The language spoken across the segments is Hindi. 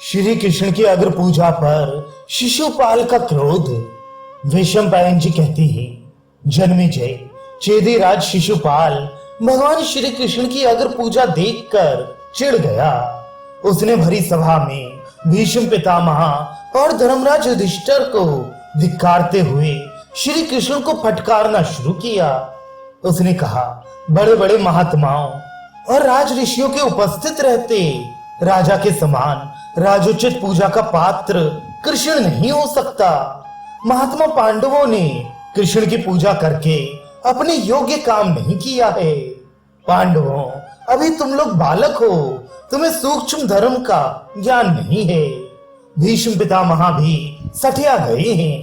श्री कृष्ण की अग्र पूजा पर शिशुपाल का क्रोध। वैशंपायन जी कहते हैं, जन्मेजय चेदी राज शिशुपाल भगवान श्री कृष्ण की अग्र पूजा देखकर चिढ़ गया। उसने भरी सभा में भीष्म पितामह और धर्मराज युधिष्ठिर को धिक्कारते हुए श्री कृष्ण को फटकारना शुरू किया। उसने कहा, बड़े बड़े महात्माओं और राज ऋषियों के उपस्थित रहते राजा के समान राजोचित पूजा का पात्र कृष्ण नहीं हो सकता। महात्मा पांडवों ने कृष्ण की पूजा करके अपने योग्य काम नहीं किया है। पांडवों, अभी तुम लोग बालक हो, तुम्हें सूक्ष्म धर्म का ज्ञान नहीं है। भीष्म पितामह भी सठिया गए हैं,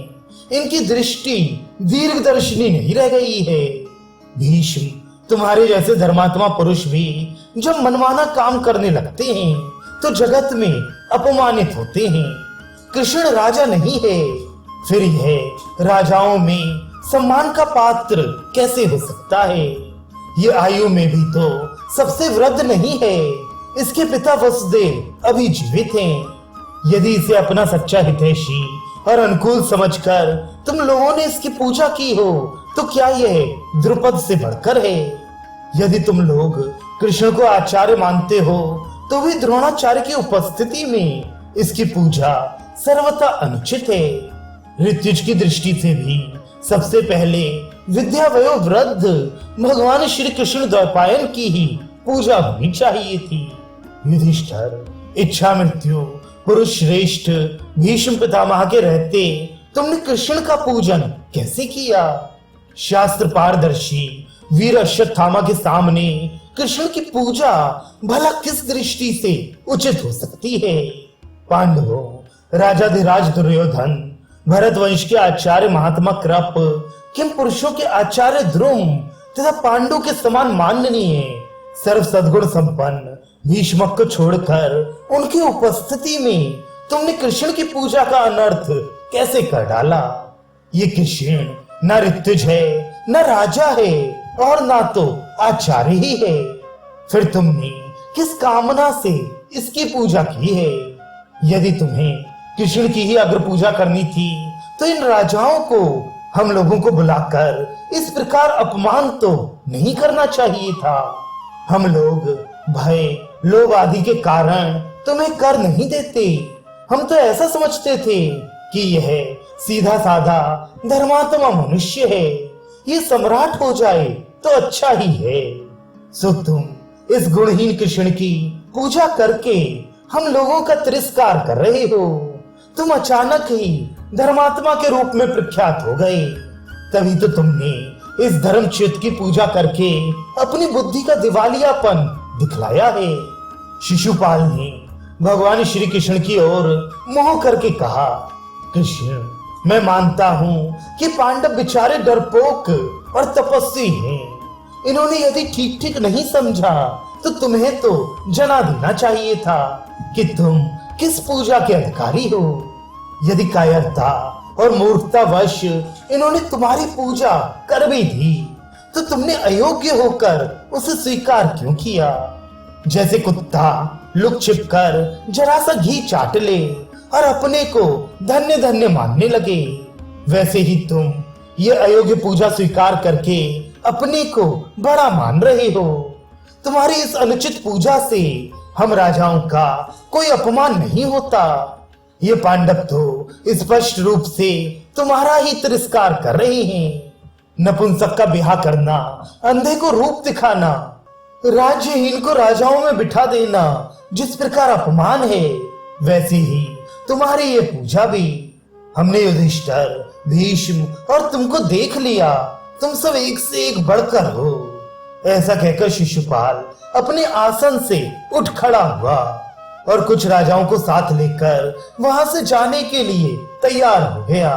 इनकी दृष्टि दीर्घदर्शिनी नहीं रह गई है। भीष्म, तुम्हारे जैसे धर्मात्मा पुरुष भी जब मनमाना काम करने लगते हैं तो जगत में अपमानित होते हैं। कृष्ण राजा नहीं है, फिर यह राजाओं में सम्मान का पात्र कैसे हो सकता है? ये आयु में भी तो सबसे वृद्ध नहीं है। इसके पिता वसुदेव अभी जीवित हैं। यदि इसे अपना सच्चा हितैषी और अनुकूल समझकर तुम लोगों ने इसकी पूजा की हो तो क्या यह द्रुपद से बढ़कर है? यदि तुम लोग कृष्ण को आचार्य मानते हो तो भी द्रोणाचार्य की उपस्थिति में इसकी पूजा सर्वथा अनुचित है। ऋत्विज की दृष्टि से भी सबसे पहले विद्या वयोवृद्ध भगवान श्री कृष्ण द्वैपायन की ही पूजा होनी चाहिए थी। युधिष्ठिर, इच्छा मृत्यु पुरुष श्रेष्ठ भीष्म पितामह के रहते तुमने कृष्ण का पूजन कैसे किया? शास्त्र पारदर्शी वीर अश्वत्थामा के सामने कृष्ण की पूजा भला किस दृष्टि से उचित हो सकती है? पांडवों, राजाधिराज दुर्योधन, भरत वंश के आचार्य महात्मा कृप, किम पुरुषों के आचार्य द्रुम तथा पांडु के समान माननीय सर्व सद्गुण संपन्न भीष्मक को छोड़कर उनकी उपस्थिति में तुमने कृष्ण की पूजा का अनर्थ कैसे कर डाला? ये कृष्ण न ऋत्विज है, न राजा है और ना तो आचार्य ही है। फिर तुमने किस कामना से इसकी पूजा की है? यदि तुम्हें कृष्ण की ही अग्र पूजा करनी थी तो इन राजाओं को हम लोगों को बुलाकर इस प्रकार अपमान तो नहीं करना चाहिए था। हम लोग भय लोभ आदि के कारण तुम्हें कर नहीं देते। हम तो ऐसा समझते थे कि यह सीधा साधा धर्मात्मा मनुष्य है, ये सम्राट हो जाए तो अच्छा ही है। सो तुम इस गुणहीन कृष्ण की पूजा करके हम लोगों का तिरस्कार कर रहे हो। तुम अचानक ही धर्मात्मा के रूप में प्रख्यात हो गए, तभी तो तुमने इस धर्मच्युत की पूजा करके अपनी बुद्धि का दिवालियापन दिखलाया है। शिशुपाल ने भगवान श्री कृष्ण की ओर मोह करके कहा, कृष्ण, मैं मानता हूँ कि पांडव बेचारे डरपोक और तपस्वी हैं। इन्होंने यदि ठीक ठीक नहीं समझा तो तुम्हें तो जना देना चाहिए था कि तुम किस पूजा के अधिकारी हो। यदि कायरता और मूर्खतावश इन्होंने तुम्हारी पूजा कर भी दी तो तुमने अयोग्य होकर उसे स्वीकार क्यों किया? जैसे कुत्ता लुक छिपकर जरा सा घी चाट ले और अपने को धन्य धन्य मानने लगे, वैसे ही तुम ये अयोग्य पूजा स्वीकार करके अपने को बड़ा मान रहे हो। तुम्हारी इस अनुचित पूजा से हम राजाओं का कोई अपमान नहीं होता। ये पांडव तो स्पष्ट रूप से तुम्हारा ही तिरस्कार कर रहे हैं। नपुंसक का ब्याह करना, अंधे को रूप दिखाना, राज्यहीन को राजाओं में बिठा देना जिस प्रकार अपमान है, वैसे ही तुम्हारी ये पूजा भी। हमने युधिष्ठिर, भीष्म और तुमको देख लिया, तुम सब एक से एक बढ़कर हो। ऐसा कहकर शिशुपाल अपने आसन से उठ खड़ा हुआ और कुछ राजाओं को साथ लेकर वहां से जाने के लिए तैयार हो गया।